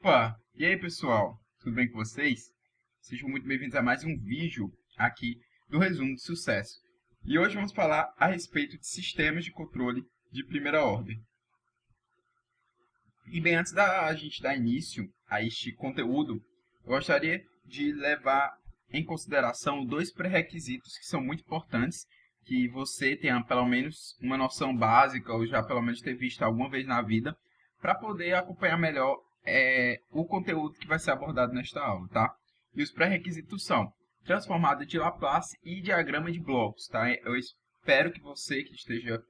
Opa! E aí, pessoal? Tudo bem com vocês? Sejam muito bem-vindos a mais um vídeo aqui do Resumo de Sucesso. E hoje vamos falar a respeito de sistemas de controle de primeira ordem. E bem, antes da gente dar início a este conteúdo, eu gostaria de levar em consideração dois pré-requisitos que são muito importantes, que você tenha pelo menos uma noção básica ou já pelo menos ter visto alguma vez na vida, para poder acompanhar melhor o conteúdo que vai ser abordado nesta aula, tá? E os pré-requisitos são transformada de Laplace e diagrama de blocos, tá? Eu espero que você que esteja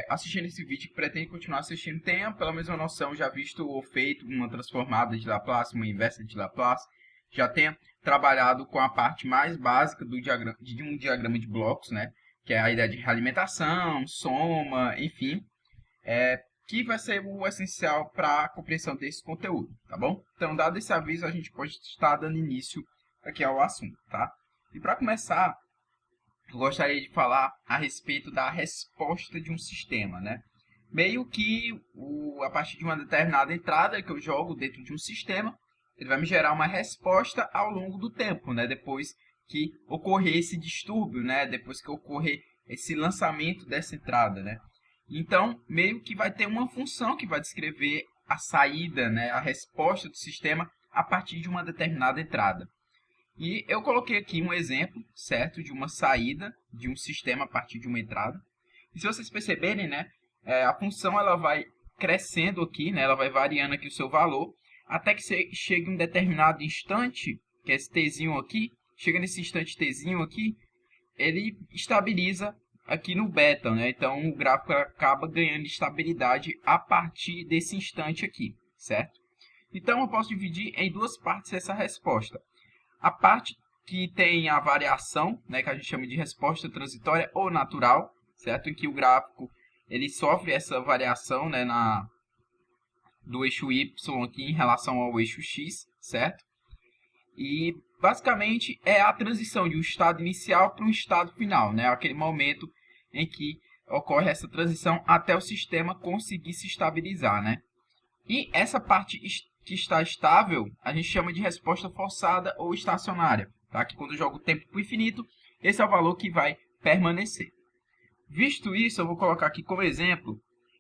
assistindo esse vídeo, que pretende continuar assistindo, tenha pelo menos uma noção, já visto ou feito uma transformada de Laplace, uma inversa de Laplace, já tenha trabalhado com a parte mais básica de um diagrama de blocos, né? Que é a ideia de realimentação, soma, enfim, que vai ser o essencial para a compreensão desse conteúdo, tá bom? Então, dado esse aviso, a gente pode estar dando início aqui ao assunto, tá? E para começar, eu gostaria de falar a respeito da resposta de um sistema, né? Meio que a partir de uma determinada entrada que eu jogo dentro de um sistema, ele vai me gerar uma resposta ao longo do tempo, né? Depois que ocorrer esse distúrbio, né? Depois que ocorrer esse lançamento dessa entrada, né? Então, meio que vai ter uma função que vai descrever a saída, né? A resposta do sistema a partir de uma determinada entrada. E eu coloquei aqui um exemplo, certo? De uma saída de um sistema a partir de uma entrada. E se vocês perceberem, né? A função ela vai crescendo aqui, né? Ela vai variando aqui o seu valor, até que chegue um determinado instante, que é esse tzinho aqui. Chega nesse instante tzinho aqui, ele estabiliza aqui no beta, né? Então o gráfico acaba ganhando estabilidade a partir desse instante aqui, certo? Então eu posso dividir em duas partes essa resposta. A parte que tem a variação, né, que a gente chama de resposta transitória ou natural, certo? Em que o gráfico ele sofre essa variação, né, do eixo y aqui em relação ao eixo x, certo? E basicamente é a transição de um estado inicial para um estado final, né? Aquele momento em que ocorre essa transição até o sistema conseguir se estabilizar, né? E essa parte que está estável, a gente chama de resposta forçada ou estacionária, tá? Que quando eu jogo o tempo para o infinito, esse é o valor que vai permanecer. Visto isso, eu vou colocar aqui como exemplo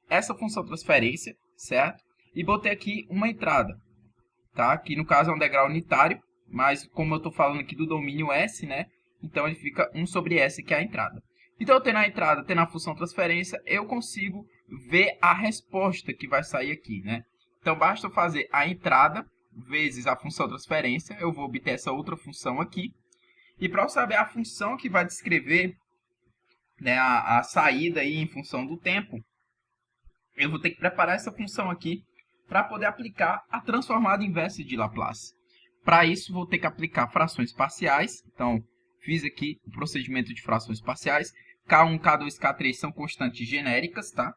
essa função transferência, certo? E botei aqui uma entrada, tá? Que no caso é um degrau unitário, mas como eu estou falando aqui do domínio S, né? Então ele fica 1 sobre S, que é a entrada. Então, tendo a entrada, tendo a função transferência, eu consigo ver a resposta que vai sair aqui, né? Então, basta eu fazer a entrada vezes a função transferência, eu vou obter essa outra função aqui. E para eu saber a função que vai descrever, né, a saída aí em função do tempo, eu vou ter que preparar essa função aqui para poder aplicar a transformada inversa de Laplace. Para isso, vou ter que aplicar frações parciais. Então, fiz aqui o procedimento de frações parciais. K1, K2, K3 são constantes genéricas, tá?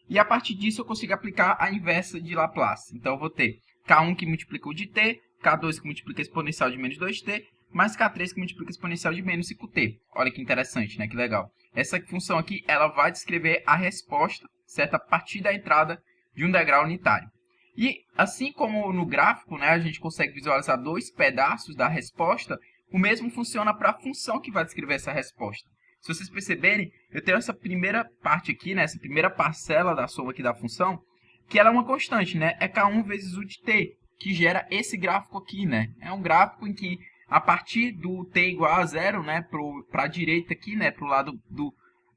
E a partir disso eu consigo aplicar a inversa de Laplace. Então eu vou ter K1 que multiplica o de t, K2 que multiplica a exponencial de menos 2t, mais K3 que multiplica a exponencial de menos 5t. Olha que interessante, né? Que legal. Essa função aqui, ela vai descrever a resposta, certo? A partir da entrada de um degrau unitário. E assim como no gráfico, né, a gente consegue visualizar dois pedaços da resposta, o mesmo funciona para a função que vai descrever essa resposta. Se vocês perceberem, eu tenho essa primeira parte aqui, né, essa primeira parcela da soma aqui da função, que ela é uma constante, né? É K1 vezes u de t, que gera esse gráfico aqui, né? É um gráfico em que, a partir do t igual a zero, né, para a direita aqui, né, para o lado do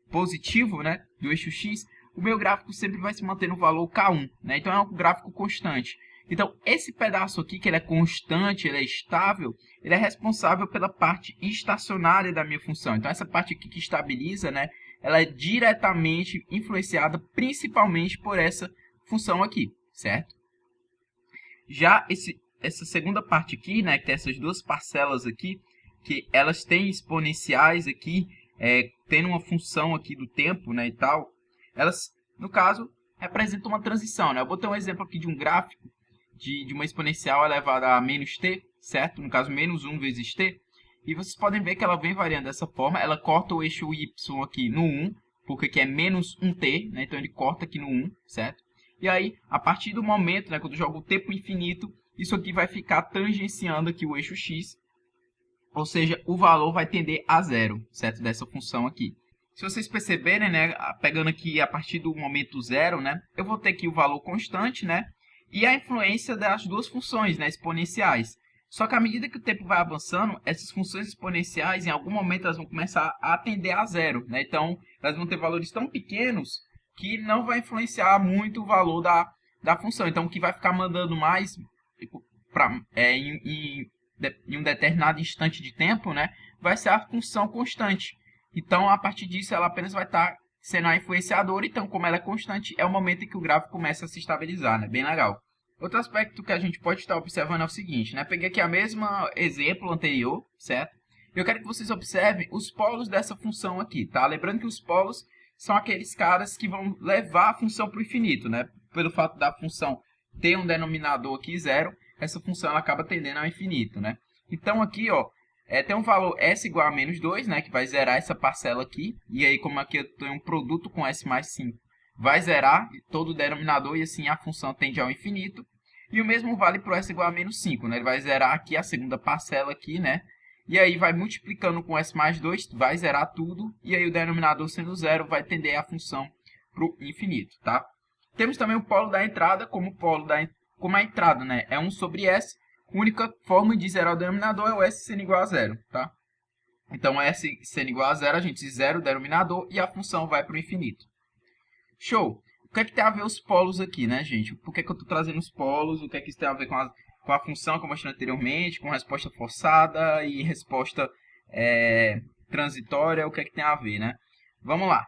positivo, né, do eixo x, o meu gráfico sempre vai se manter no valor K1, né? Então é um gráfico constante. Então, esse pedaço aqui, que ele é constante, ele é estável, ele é responsável pela parte estacionária da minha função. Então, essa parte aqui que estabiliza, né, ela é diretamente influenciada principalmente por essa função aqui, certo? Já essa segunda parte aqui, né, que tem essas duas parcelas aqui, que elas têm exponenciais aqui, tendo uma função aqui do tempo, né, e tal, elas, no caso, representam uma transição, né? Eu botei um exemplo aqui de um gráfico de uma exponencial elevada a menos t, certo? No caso, menos 1 vezes t. E vocês podem ver que ela vem variando dessa forma. Ela corta o eixo y aqui no 1, porque aqui é menos 1t, né? Então ele corta aqui no 1, certo? E aí, a partir do momento, né, quando eu jogo o t para o infinito, isso aqui vai ficar tangenciando aqui o eixo x, ou seja, o valor vai tender a zero, certo? Dessa função aqui. Se vocês perceberem, né, pegando aqui a partir do momento zero, né, eu vou ter aqui o valor constante, né, e a influência das duas funções, né, exponenciais. Só que à medida que o tempo vai avançando, essas funções exponenciais, em algum momento, elas vão começar a tender a zero, né? Então, elas vão ter valores tão pequenos que não vai influenciar muito o valor da função. Então, o que vai ficar mandando mais em um determinado instante de tempo, né, vai ser a função constante. Então, a partir disso, ela apenas vai estar sendo a influenciadora. Então, como ela é constante, é o momento em que o gráfico começa a se estabilizar, né? Bem legal. Outro aspecto que a gente pode estar observando é o seguinte, né? Peguei aqui o mesmo exemplo anterior, certo? Eu quero que vocês observem os polos dessa função aqui, tá? Lembrando que os polos são aqueles caras que vão levar a função para o infinito, né? Pelo fato da função ter um denominador aqui zero, essa função ela acaba tendendo ao infinito, né? Então aqui, ó, tem um valor s igual a menos 2, né? Que vai zerar essa parcela aqui. E aí, como aqui eu tenho um produto com s mais 5, vai zerar todo o denominador e assim a função tende ao infinito. E o mesmo vale para o s igual a menos 5, né? Ele vai zerar aqui a segunda parcela aqui, né? E aí vai multiplicando com s mais 2, vai zerar tudo. E aí o denominador sendo zero vai tender a função para o infinito, tá? Temos também o polo da entrada como a entrada, né? É 1 sobre s. A única forma de zerar o denominador é o s sendo igual a zero, tá? Então, s sendo igual a zero, a gente zera o denominador e a função vai para o infinito. Show! O que é que tem a ver os polos aqui, né, gente? Por que é que eu estou trazendo os polos? O que é que isso tem a ver com a função que eu mostrei anteriormente, com resposta forçada e resposta transitória? O que é que tem a ver, né? Vamos lá.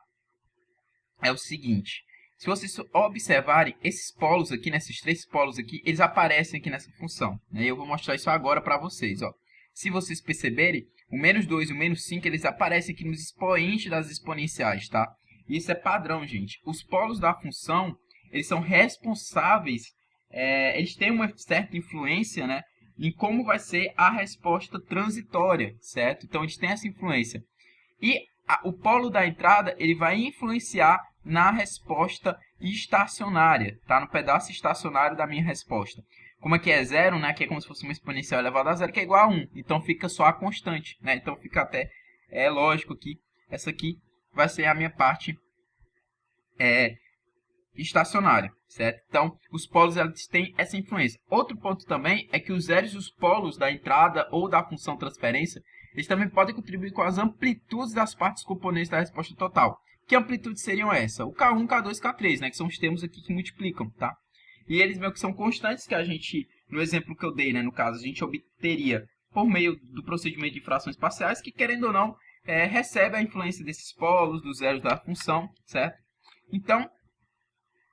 É o seguinte. Se vocês observarem, esses polos aqui, né, esses três polos aqui, eles aparecem aqui nessa função, né? Eu vou mostrar isso agora para vocês, ó. Se vocês perceberem, o menos 2 e o menos 5, eles aparecem aqui nos expoentes das exponenciais, tá? Isso é padrão, gente. Os polos da função, eles são responsáveis, eles têm uma certa influência, né, em como vai ser a resposta transitória, certo? Então, eles têm essa influência. E o polo da entrada, ele vai influenciar na resposta estacionária, tá? No pedaço estacionário da minha resposta. Como aqui é zero, né, que é como se fosse uma exponencial elevada a zero, que é igual a 1. Então, fica só a constante, né? Então, fica até lógico que essa aqui vai ser a minha parte estacionária, certo? Então, os polos eles têm essa influência. Outro ponto também é que os zeros e os polos da entrada ou da função transferência, eles também podem contribuir com as amplitudes das partes componentes da resposta total. Que amplitudes seriam essa? O K1, K2, K3, né? Que são os termos aqui que multiplicam, tá? E eles meio que são constantes que a gente, no exemplo que eu dei, né? No caso, a gente obteria por meio do procedimento de frações parciais, que querendo ou não, recebe a influência desses polos, dos zeros da função, certo? Então,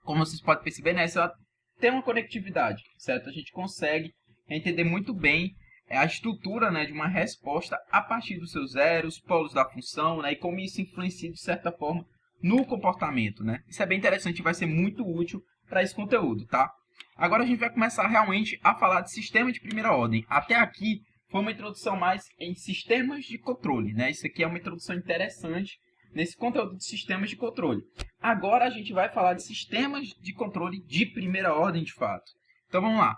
como vocês podem perceber, né, essa tem uma conectividade, certo? A gente consegue entender muito bem a estrutura, né, de uma resposta a partir dos seus zeros, polos da função, né, e como isso influencia, de certa forma, no comportamento, né? Isso é bem interessante e vai ser muito útil para esse conteúdo, tá? Agora a gente vai começar realmente a falar de sistema de primeira ordem. Até aqui foi uma introdução mais em sistemas de controle, né? Isso aqui é uma introdução interessante nesse conteúdo de sistemas de controle. Agora a gente vai falar de sistemas de controle de primeira ordem, de fato. Então vamos lá.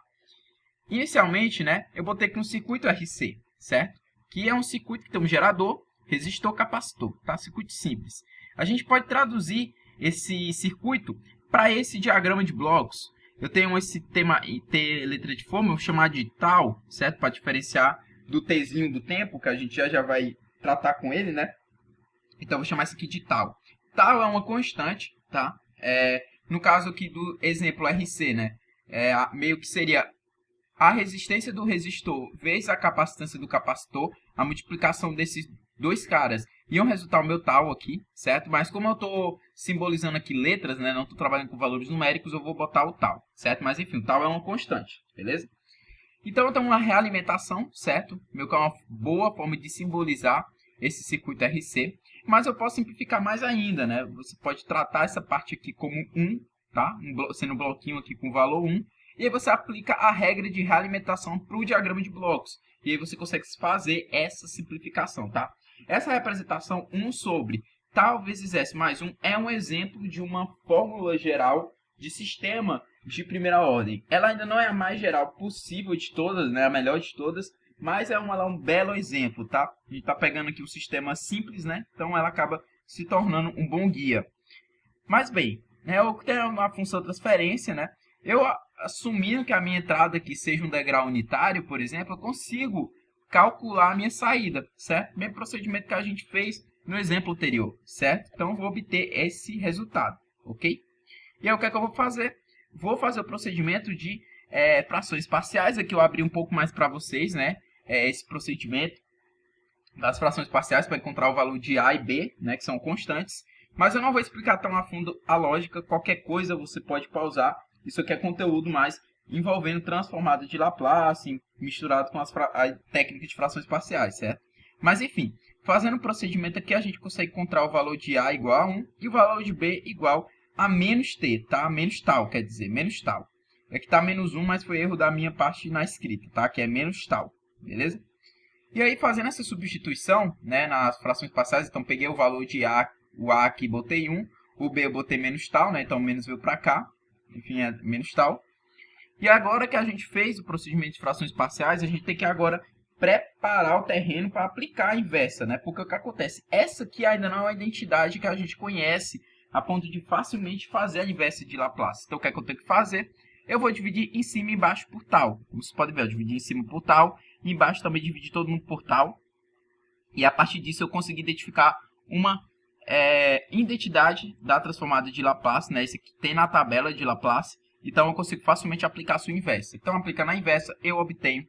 Inicialmente, né, eu botei aqui um circuito RC, certo? Que é um circuito que tem um gerador, resistor, capacitor, tá? Circuito simples. A gente pode traduzir esse circuito para esse diagrama de blocos. Eu tenho esse tema T letra de forma, eu vou chamar de tal, certo? Para diferenciar do Tzinho do tempo, que a gente já vai tratar com ele, né? Então, eu vou chamar isso aqui de tal. Tal é uma constante, tá? No caso aqui do exemplo RC, né? Meio que seria a resistência do resistor vezes a capacitância do capacitor, a multiplicação desses dois caras iam resultar o meu tal aqui, certo? Mas como eu estou simbolizando aqui letras, né? Não estou trabalhando com valores numéricos, eu vou botar o tal, certo? Mas enfim, o tal é uma constante, beleza? Então, eu tenho uma realimentação, certo? Meio que é uma boa forma de simbolizar esse circuito RC. Mas eu posso simplificar mais ainda, né? Você pode tratar essa parte aqui como 1, tá? Sendo um bloquinho aqui com valor 1. E aí você aplica a regra de realimentação para o diagrama de blocos. E aí você consegue fazer essa simplificação, tá? Essa representação 1 sobre tal vezes S mais 1 é um exemplo de uma fórmula geral de sistema de primeira ordem. Ela ainda não é a mais geral possível de todas, né? A melhor de todas, mas é um belo exemplo, tá? A gente está pegando aqui um sistema simples, né? Então ela acaba se tornando um bom guia. Mas bem, eu tenho uma função transferência, né? Eu assumindo que a minha entrada aqui seja um degrau unitário, por exemplo, eu consigo calcular a minha saída, certo? Mesmo procedimento que a gente fez no exemplo anterior, certo? Então eu vou obter esse resultado, ok? E aí o que é que eu vou fazer? Vou fazer o procedimento de frações parciais. Aqui eu abri um pouco mais para vocês, né? Esse procedimento das frações parciais para encontrar o valor de A e B, né? Que são constantes. Mas eu não vou explicar tão a fundo a lógica. Qualquer coisa você pode pausar. Isso aqui é conteúdo mais envolvendo transformada de Laplace, misturado com a técnica de frações parciais, certo? Mas enfim, fazendo o procedimento aqui, a gente consegue encontrar o valor de A igual a 1 e o valor de B igual a menos t, tá? Menos tal, quer dizer, menos tal. Aqui tá menos 1, mas foi erro da minha parte na escrita, tá? Que é menos tal, beleza? E aí, fazendo essa substituição, né, nas frações parciais, então peguei o valor de A, o A aqui botei 1, o B eu botei menos tal, né? Então menos veio para cá, enfim, é menos tal. E agora que a gente fez o procedimento de frações parciais, a gente tem que agora preparar o terreno para aplicar a inversa, né? Porque o que acontece? Essa aqui ainda não é uma identidade que a gente conhece a ponto de facilmente fazer a inversa de Laplace. Então, o que é que eu tenho que fazer? Eu vou dividir em cima e embaixo por tal. Como você pode ver, eu dividi em cima por tal, e embaixo também dividi todo mundo por tal. E a partir disso eu consegui identificar uma identidade da transformada de Laplace, né? Esse aqui tem na tabela de Laplace. Então, eu consigo facilmente aplicar a sua inversa. Então, aplicando a inversa, eu obtenho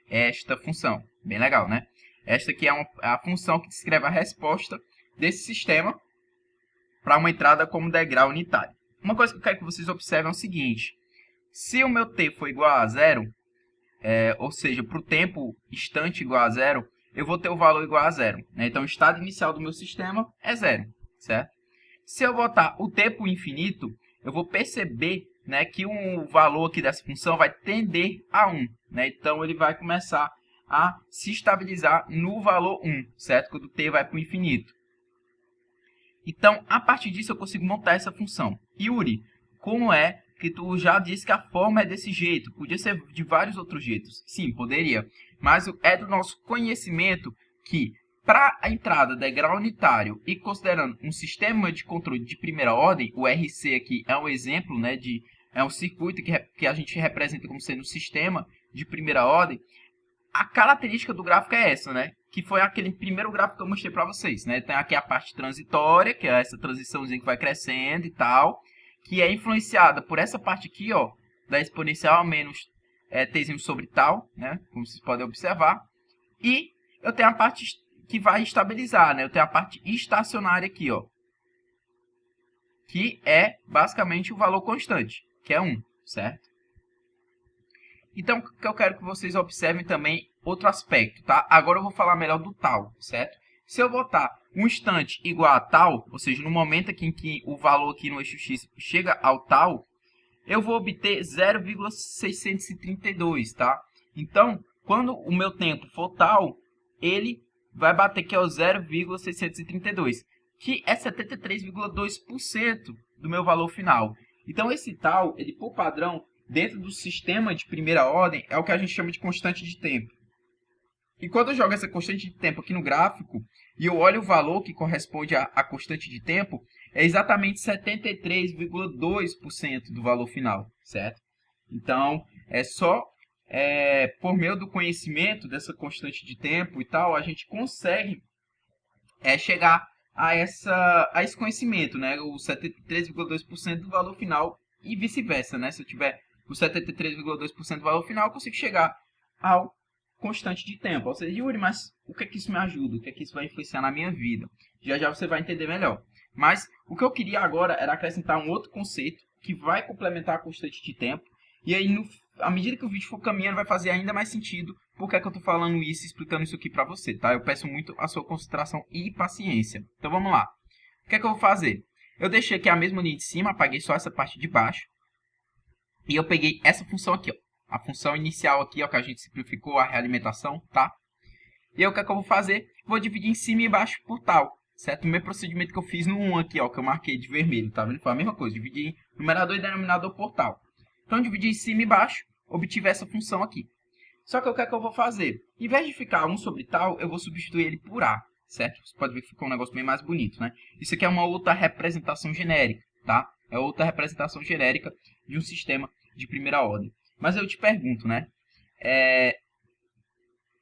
esta função. Bem legal, né? Esta aqui é a função que descreve a resposta desse sistema para uma entrada como degrau unitário. Uma coisa que eu quero que vocês observem é o seguinte. Se o meu t for igual a zero, ou seja, para o tempo instante igual a zero, eu vou ter o valor igual a zero, né? Então, o estado inicial do meu sistema é zero, certo? Se eu botar o tempo infinito, eu vou perceber, né, que o valor aqui dessa função vai tender a 1. Né? Então, ele vai começar a se estabilizar no valor 1, certo? Quando o t vai para o infinito. Então, a partir disso, eu consigo montar essa função. Yuri, como é que tu já disse que a forma é desse jeito? Podia ser de vários outros jeitos. Sim, poderia. Mas é do nosso conhecimento que, para a entrada degrau unitário e considerando um sistema de controle de primeira ordem, o RC aqui é um exemplo, né, é um circuito que a gente representa como sendo um sistema de primeira ordem. A característica do gráfico é essa, né? Que foi aquele primeiro gráfico que eu mostrei para vocês, né? Tem aqui a parte transitória, que é essa transiçãozinha que vai crescendo e tal, que é influenciada por essa parte aqui, ó, da exponencial a menos tzinho sobre tal, né? Como vocês podem observar. E eu tenho a parte que vai estabilizar, né? Eu tenho a parte estacionária aqui, ó, que é basicamente o valor constante, que é 1, certo? Então, o que eu quero que vocês observem também outro aspecto, tá? Agora eu vou falar melhor do tal, certo? Se eu botar um instante igual a tal, ou seja, no momento aqui em que o valor aqui no eixo x chega ao tal, eu vou obter 0,632, tá? Então, quando o meu tempo for tal, ele vai bater aqui ao 0,632, que é 73,2% do meu valor final. Então, esse tal, ele por padrão, dentro do sistema de primeira ordem, é o que a gente chama de constante de tempo. E quando eu jogo essa constante de tempo aqui no gráfico, e eu olho o valor que corresponde à constante de tempo, é exatamente 73,2% do valor final, certo? Então, é só por meio do conhecimento dessa constante de tempo e tal, a gente consegue chegar a esse conhecimento, né? O 73,2% do valor final e vice-versa, né? Se eu tiver o 73,2% do valor final, eu consigo chegar ao constante de tempo. Ou seja, Yuri, mas o que é que isso me ajuda? O que é que isso vai influenciar na minha vida? Já já você vai entender melhor. Mas o que eu queria agora era acrescentar um outro conceito que vai complementar a constante de tempo. E aí, à medida que o vídeo for caminhando, vai fazer ainda mais sentido porque é que eu estou falando isso e explicando isso aqui para você, tá? Eu peço muito a sua concentração e paciência. Então vamos lá. O que é que eu vou fazer? Eu deixei aqui a mesma linha de cima, apaguei só essa parte de baixo. E eu peguei essa função aqui, ó. A função inicial aqui, ó, que a gente simplificou a realimentação, tá? E aí o que é que eu vou fazer? Vou dividir em cima e embaixo por tal, certo? O meu procedimento que eu fiz no 1 aqui, ó, que eu marquei de vermelho, tá vendo? Foi a mesma coisa, dividir numerador e denominador por tal. Então, dividi em cima e baixo, obtive essa função aqui. Só que o que é que eu vou fazer? Em vez de ficar 1 sobre tal, eu vou substituir ele por A, certo? Você pode ver que ficou um negócio bem mais bonito, né? Isso aqui é uma outra representação genérica, tá? É outra representação genérica de um sistema de primeira ordem. Mas eu te pergunto, né?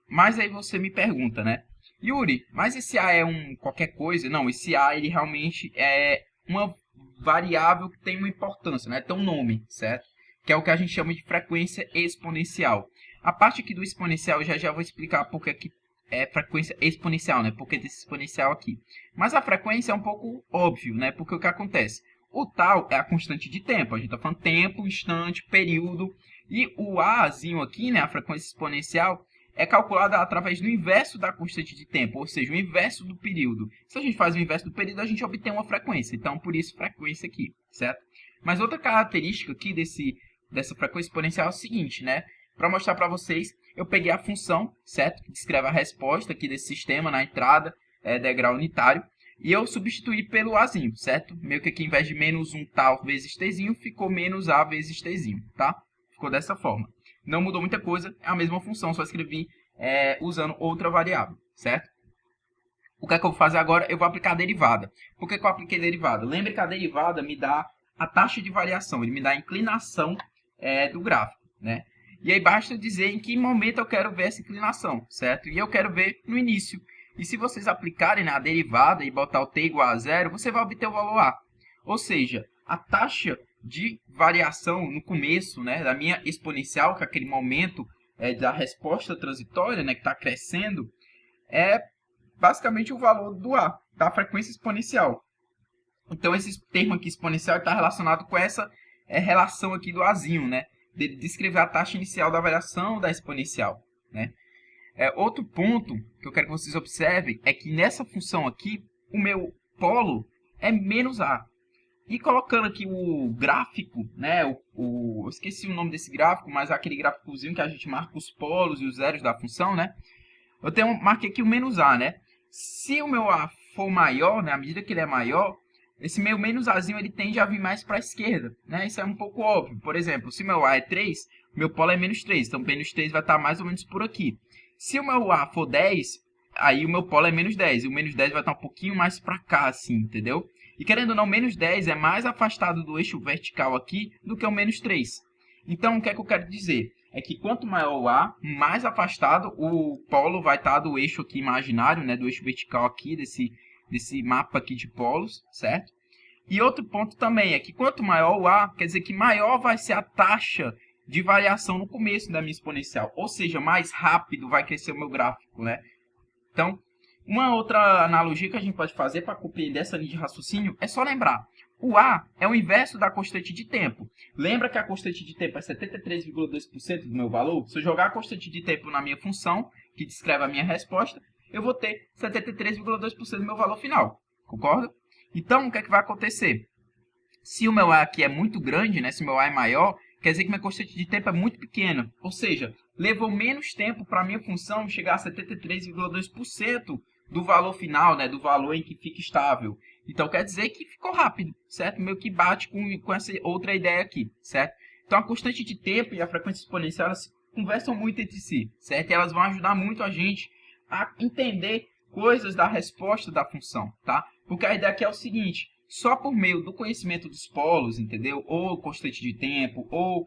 Mas aí você me pergunta, né? Yuri, mas esse A é um qualquer coisa? Não, esse A ele realmente é uma variável que tem uma importância, né? Tem um nome, certo? Que é o que a gente chama de frequência exponencial. A parte aqui do exponencial eu já vou explicar porque que é frequência exponencial, né? Porque desse exponencial aqui. Mas a frequência é um pouco óbvio, né? Porque o que acontece? O tal é a constante de tempo. A gente está falando tempo, instante, período. E o Azinho aqui, né? A frequência exponencial é calculada através do inverso da constante de tempo, ou seja, o inverso do período. Se a gente faz o inverso do período, a gente obtém uma frequência. Então, por isso, frequência aqui, certo? Mas outra característica aqui dessa frequência exponencial é o seguinte, né? Para mostrar para vocês, eu peguei a função, certo? Que descreve a resposta aqui desse sistema na entrada, degrau unitário, e eu substituí pelo Azinho, certo? Meio que aqui, em vez de menos 1 tal vezes Tzinho, ficou menos A vezes Tzinho, tá? Ficou dessa forma. Não mudou muita coisa, é a mesma função, só escrevi usando outra variável, certo? O que é que eu vou fazer agora? Eu vou aplicar a derivada. Por que eu apliquei a derivada? Lembre que a derivada me dá a taxa de variação, ele me dá a inclinação do gráfico, né? E aí basta dizer em que momento eu quero ver essa inclinação, certo? E eu quero ver no início. E se vocês aplicarem a derivada e botar o t igual a zero, você vai obter o valor A. Ou seja, a taxa de variação no começo, né, da minha exponencial, que é aquele momento da resposta transitória, né, que está crescendo, é basicamente o valor do A, da frequência exponencial. Então, esse termo aqui, exponencial, está relacionado com essa relação aqui do Azinho, né, de descrever a taxa inicial da variação da exponencial, né. Outro ponto que eu quero que vocês observem é que nessa função aqui, o meu polo é menos A. E colocando aqui o gráfico, né, eu esqueci o nome desse gráfico, mas aquele gráficozinho que a gente marca os polos e os zeros da função, né? Marquei aqui o menos A, né? Se o meu A for maior, né, à medida que ele é maior, esse meu menos Azinho ele tende a vir mais para a esquerda, né? Isso é um pouco óbvio. Por exemplo, se meu A é 3, meu polo é menos 3, então menos 3 vai estar mais ou menos por aqui. Se o meu A for 10, aí o meu polo é menos 10, e o menos 10 vai estar um pouquinho mais para cá, assim, entendeu? E querendo ou não, menos 10 é mais afastado do eixo vertical aqui do que o menos 3. Então, o que é que eu quero dizer? É que quanto maior o A, mais afastado o polo vai estar do eixo aqui imaginário, né, do eixo vertical aqui, desse mapa aqui de polos, certo? E outro ponto também é que quanto maior o A, quer dizer que maior vai ser a taxa de variação no começo da minha exponencial. Ou seja, mais rápido vai crescer o meu gráfico, né? Então, uma outra analogia que a gente pode fazer para compreender essa linha de raciocínio é só lembrar. O A é o inverso da constante de tempo. Lembra que a constante de tempo é 73,2% do meu valor? Se eu jogar a constante de tempo na minha função, que descreve a minha resposta, eu vou ter 73,2% do meu valor final. Concorda? Então, o que é que vai acontecer? Se o meu A aqui é muito grande, né, se o meu A é maior, quer dizer que minha constante de tempo é muito pequena. Ou seja, levou menos tempo para a minha função chegar a 73,2% do valor final, né, do valor em que fica estável. Então, quer dizer que ficou rápido, certo? Meio que bate com essa outra ideia aqui, certo? Então, a constante de tempo e a frequência exponencial, elas conversam muito entre si, certo? E elas vão ajudar muito a gente a entender coisas da resposta da função, tá? Porque a ideia aqui é o seguinte, só por meio do conhecimento dos polos, entendeu? Ou constante de tempo, ou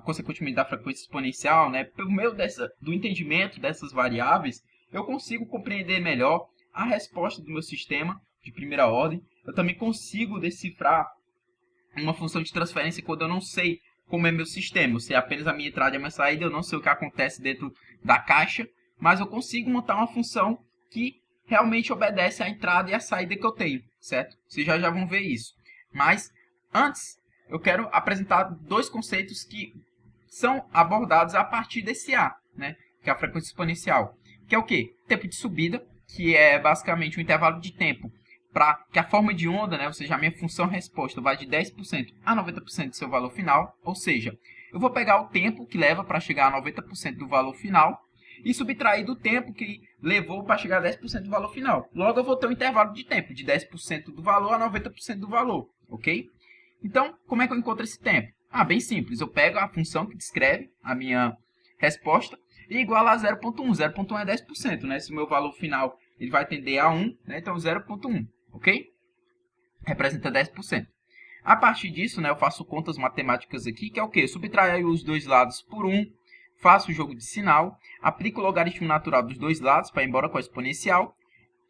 consequentemente da frequência exponencial, né? Por meio do entendimento dessas variáveis, eu consigo compreender melhor a resposta do meu sistema de primeira ordem. Eu também consigo decifrar uma função de transferência quando eu não sei como é meu sistema. Eu sei apenas a minha entrada e a minha saída, eu não sei o que acontece dentro da caixa, mas eu consigo montar uma função que realmente obedece à entrada e à saída que eu tenho, certo? Vocês já vão ver isso. Mas, antes, eu quero apresentar dois conceitos que são abordados a partir desse A, né? Que é a frequência exponencial. Que é o quê? Tempo de subida, que é basicamente o intervalo de tempo para que a forma de onda, né, ou seja, a minha função resposta vai de 10% a 90% do seu valor final, ou seja, eu vou pegar o tempo que leva para chegar a 90% do valor final e subtrair do tempo que levou para chegar a 10% do valor final. Logo, eu vou ter um intervalo de tempo de 10% do valor a 90% do valor, ok? Então, como é que eu encontro esse tempo? Ah, bem simples. Eu pego a função que descreve a minha resposta e igualo a 0,1. 0,1 é 10%, né? Se o meu valor final ele vai tender a 1, né? Então 0,1, ok? Representa 10%. A partir disso, né, eu faço contas matemáticas aqui, que é o quê? Eu subtraio os dois lados por 1, faço o jogo de sinal, aplico o logaritmo natural dos dois lados para ir embora com a exponencial,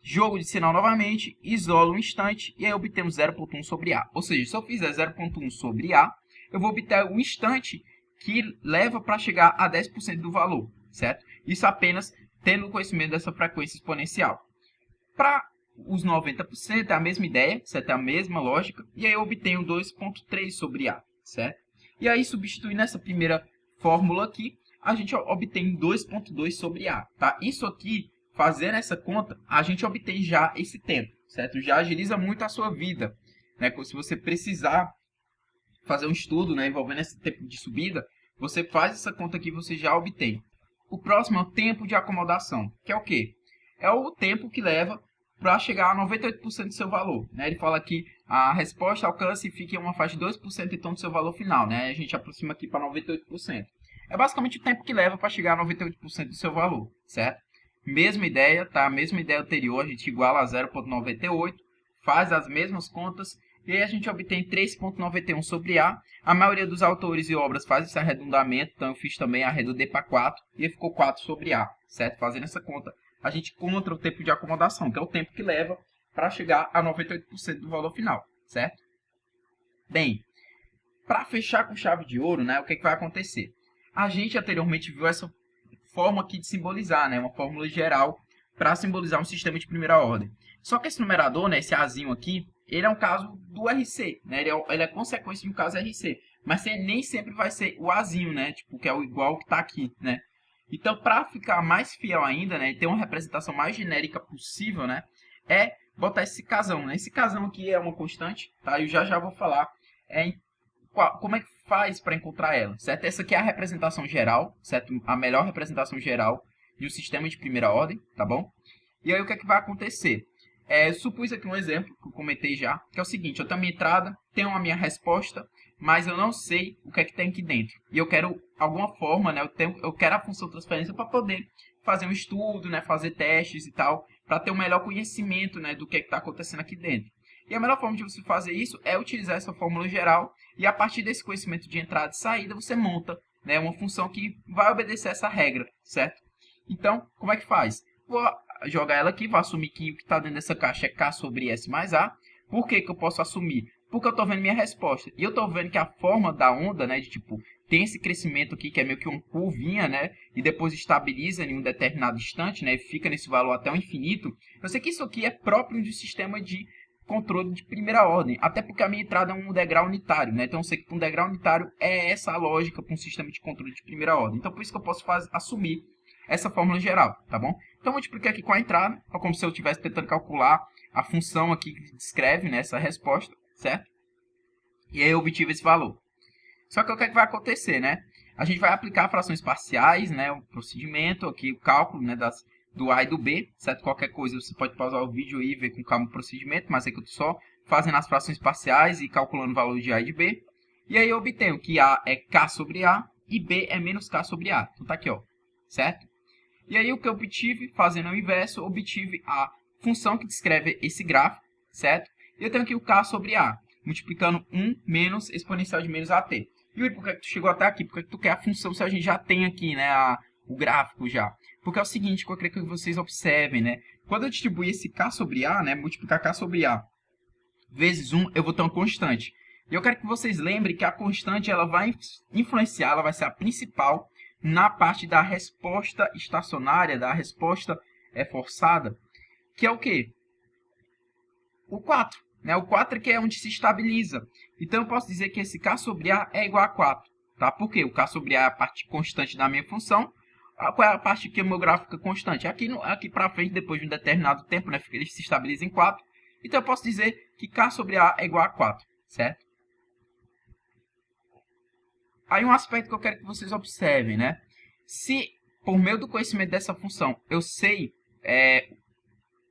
jogo de sinal novamente, isolo um instante e aí obtemos 0,1 sobre A. Ou seja, se eu fizer 0,1 sobre A, eu vou obter o instante que leva para chegar a 10% do valor, certo? Isso apenas tendo conhecimento dessa frequência exponencial. Para os 90% é a mesma ideia, certo? É a mesma lógica, e aí eu obtenho 2,3 sobre A, certo? E aí, substituindo essa primeira fórmula aqui, a gente obtém 2,2 sobre A, tá? Isso aqui, fazendo essa conta, a gente obtém já esse tempo, certo? Já agiliza muito a sua vida, né? Se você precisar fazer um estudo, né, envolvendo esse tempo de subida, você faz essa conta aqui e você já obtém. O próximo é o tempo de acomodação, que é o quê? É o tempo que leva para chegar a 98% do seu valor, né? Ele fala que a resposta alcance e fique em uma faixa de 2% então do seu valor final, né? A gente aproxima aqui para 98%. É basicamente o tempo que leva para chegar a 98% do seu valor, certo? Mesma ideia, tá? Mesma ideia anterior, a gente iguala a 0,98, faz as mesmas contas e aí a gente obtém 3,91 sobre A. A maioria dos autores e obras faz esse arredondamento, então eu fiz também arredondei para 4 e ficou 4 sobre A, certo? Fazendo essa conta, a gente encontra o tempo de acomodação, que é o tempo que leva para chegar a 98% do valor final, certo? Bem, para fechar com chave de ouro, né, o que vai acontecer? A gente anteriormente viu essa forma aqui de simbolizar, né, uma fórmula geral para simbolizar um sistema de primeira ordem. Só que esse numerador, né, esse Azinho aqui, ele é um caso do RC, né, ele é consequência de um caso RC, mas nem sempre vai ser o Azinho, né, tipo, que é o igual que está aqui, né. Então, para ficar mais fiel ainda, né, e ter uma representação mais genérica possível, né, é botar esse casão, né. Esse casão aqui é uma constante, tá? Eu já vou falar como é que faz para encontrar ela, certo? Essa aqui é a representação geral, certo? A melhor representação geral de um sistema de primeira ordem, tá bom? E aí o que é que vai acontecer? Eu supus aqui um exemplo que eu comentei já, que é o seguinte: eu tenho a minha entrada, tenho a minha resposta, mas eu não sei o que é que tem aqui dentro. E eu quero alguma forma, né? Eu quero a função transferência para poder fazer um estudo, né? Fazer testes e tal, para ter um melhor conhecimento, né? Do que está acontecendo aqui dentro. E a melhor forma de você fazer isso é utilizar essa fórmula geral e a partir desse conhecimento de entrada e saída você monta, né, uma função que vai obedecer essa regra, certo? Então, como é que faz? Vou jogar ela aqui, vou assumir que o que está dentro dessa caixa é K sobre S mais A. Por que eu posso assumir? Porque eu estou vendo minha resposta. E eu estou vendo que a forma da onda, né, de tipo, tem esse crescimento aqui que é meio que uma curvinha, né, e depois estabiliza em um determinado instante, né, e fica nesse valor até o infinito. Eu sei que isso aqui é próprio de um sistema de controle de primeira ordem, até porque a minha entrada é um degrau unitário, né? Então eu sei que para um degrau unitário é essa a lógica para um sistema de controle de primeira ordem. Então por isso que eu posso assumir essa fórmula geral, tá bom? Então eu multipliquei aqui com a entrada, como se eu estivesse tentando calcular a função aqui que descreve, né, essa resposta, certo? E aí eu obtive esse valor. Só que o que é que vai acontecer, né? A gente vai aplicar frações parciais, né, o procedimento aqui, o cálculo, né, do A e do B, certo? Qualquer coisa você pode pausar o vídeo e ver com calma o procedimento, mas aqui eu estou só fazendo as frações parciais e calculando o valor de A e de B. E aí eu obtenho que A é K sobre A e B é menos K sobre A. Então tá aqui, ó, certo? E aí o que eu obtive, fazendo o inverso, obtive a função que descreve esse gráfico, certo? E eu tenho aqui o K sobre A, multiplicando 1 menos exponencial de menos AT. E por que tu chegou até aqui? Porque tu quer a função se a gente já tem aqui, né, o gráfico já? Porque é o seguinte, que eu queria que vocês observem, né? Quando eu distribuir esse K sobre A, né, multiplicar K sobre A vezes 1, eu vou ter uma constante. E eu quero que vocês lembrem que a constante ela vai influenciar, ela vai ser a principal na parte da resposta estacionária, da resposta forçada, que é o quê? O 4. Né? O 4 aqui é onde se estabiliza. Então eu posso dizer que esse K sobre A é igual a 4. Tá? Por quê? O K sobre A é a parte constante da minha função. Qual é a parte que o meu gráfico fica constante? Aqui para frente, depois de um determinado tempo, né, ele se estabiliza em 4. Então eu posso dizer que K sobre A é igual a 4, certo? Aí um aspecto que eu quero que vocês observem, né? Se, por meio do conhecimento dessa função, eu sei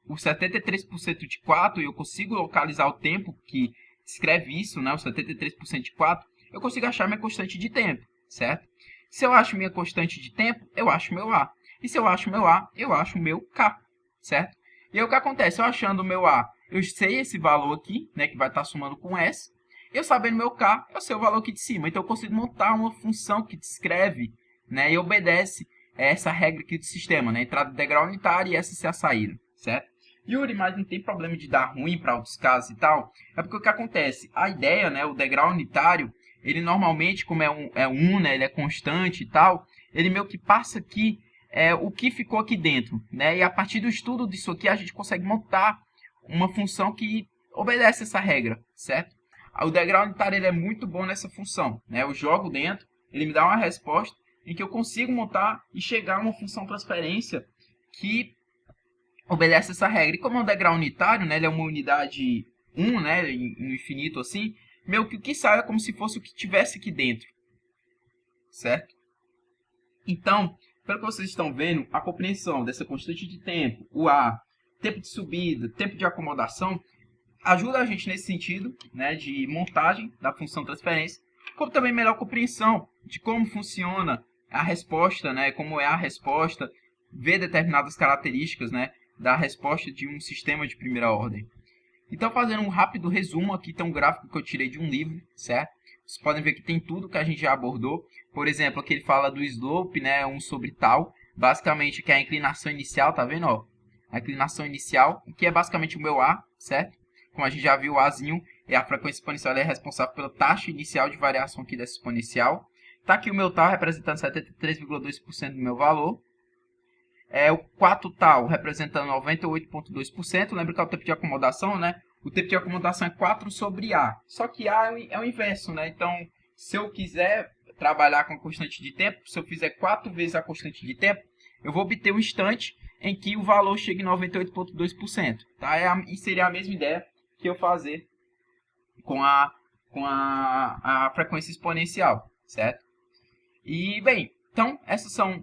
o 73% de 4 e eu consigo localizar o tempo que escreve isso, né? O 73% de 4, eu consigo achar minha constante de tempo, certo? Se eu acho minha constante de tempo, eu acho meu A. E se eu acho meu A, eu acho meu K, certo? E aí o que acontece? Eu achando o meu A, eu sei esse valor aqui, né, que vai estar somando com S. Eu sabendo meu K, eu sei o valor aqui de cima. Então eu consigo montar uma função que descreve, né, e obedece essa regra aqui do sistema, né? Entrada do degrau unitário e essa ser a saída, certo? Yuri, mas não tem problema de dar ruim para outros casos e tal? É porque o que acontece? A ideia, né, o degrau unitário, ele normalmente, como né, ele é constante e tal, ele meio que passa aqui o que ficou aqui dentro, né? E a partir do estudo disso aqui, a gente consegue montar uma função que obedece essa regra, certo? O degrau unitário ele é muito bom nessa função, né? Eu jogo dentro, ele me dá uma resposta em que eu consigo montar e chegar a uma função transferência que obedece essa regra. E como é um degrau unitário, né, ele é uma unidade 1, né, no infinito assim, meio que o que sai é como se fosse o que tivesse aqui dentro, certo? Então, pelo que vocês estão vendo, a compreensão dessa constante de tempo, o A, tempo de subida, tempo de acomodação, ajuda a gente nesse sentido, né, de montagem da função transferência, como também melhor compreensão de como funciona a resposta, né, como é a resposta, ver determinadas características, né, da resposta de um sistema de primeira ordem. Então, fazendo um rápido resumo, aqui tem um gráfico que eu tirei de um livro, certo? Vocês podem ver que tem tudo que a gente já abordou. Por exemplo, aqui ele fala do slope, né, 1 sobre tal, basicamente que é a inclinação inicial, tá vendo, ó? A inclinação inicial, que é basicamente o meu A, certo? Como a gente já viu, o Azinho é a frequência exponencial, é responsável pela taxa inicial de variação aqui dessa exponencial. Tá aqui o meu tal representando 73,2% do meu valor. O 4 tal representando 98,2%. Lembra que é o tempo de acomodação, né? O tempo de acomodação é 4 sobre A. Só que A é o inverso, né? Então, se eu quiser trabalhar com a constante de tempo, se eu fizer 4 vezes a constante de tempo, eu vou obter um instante em que o valor chegue em 98,2%. Tá? E seria a mesma ideia que eu fazer com a frequência exponencial, certo? E, bem, então, essas são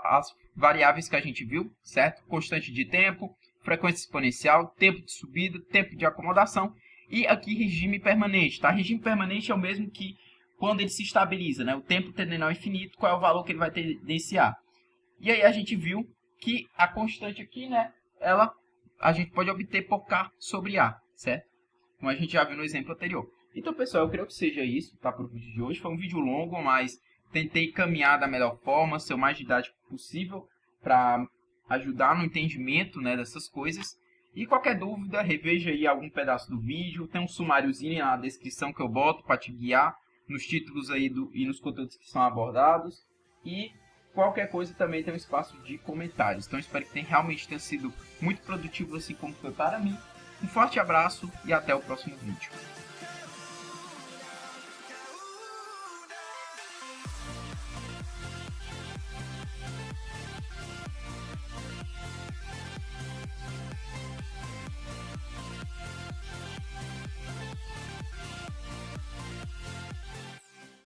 as variáveis que a gente viu, certo? Constante de tempo, frequência exponencial, tempo de subida, tempo de acomodação e aqui regime permanente, tá? Regime permanente é o mesmo que quando ele se estabiliza, né? O tempo tendendo ao infinito, qual é o valor que ele vai ter nesse A. E aí a gente viu que a constante aqui, né? A gente pode obter por K sobre A, certo? Como a gente já viu no exemplo anterior. Então, pessoal, eu creio que seja isso, tá? Para o vídeo de hoje. Foi um vídeo longo, mas tentei caminhar da melhor forma, ser o mais didático possível para ajudar no entendimento, né, dessas coisas. E qualquer dúvida, reveja aí algum pedaço do vídeo. Tem um sumáriozinho na descrição que eu boto para te guiar nos títulos aí e nos conteúdos que são abordados. E qualquer coisa também tem um espaço de comentários. Então espero que realmente tenha sido muito produtivo assim como foi para mim. Um forte abraço e até o próximo vídeo.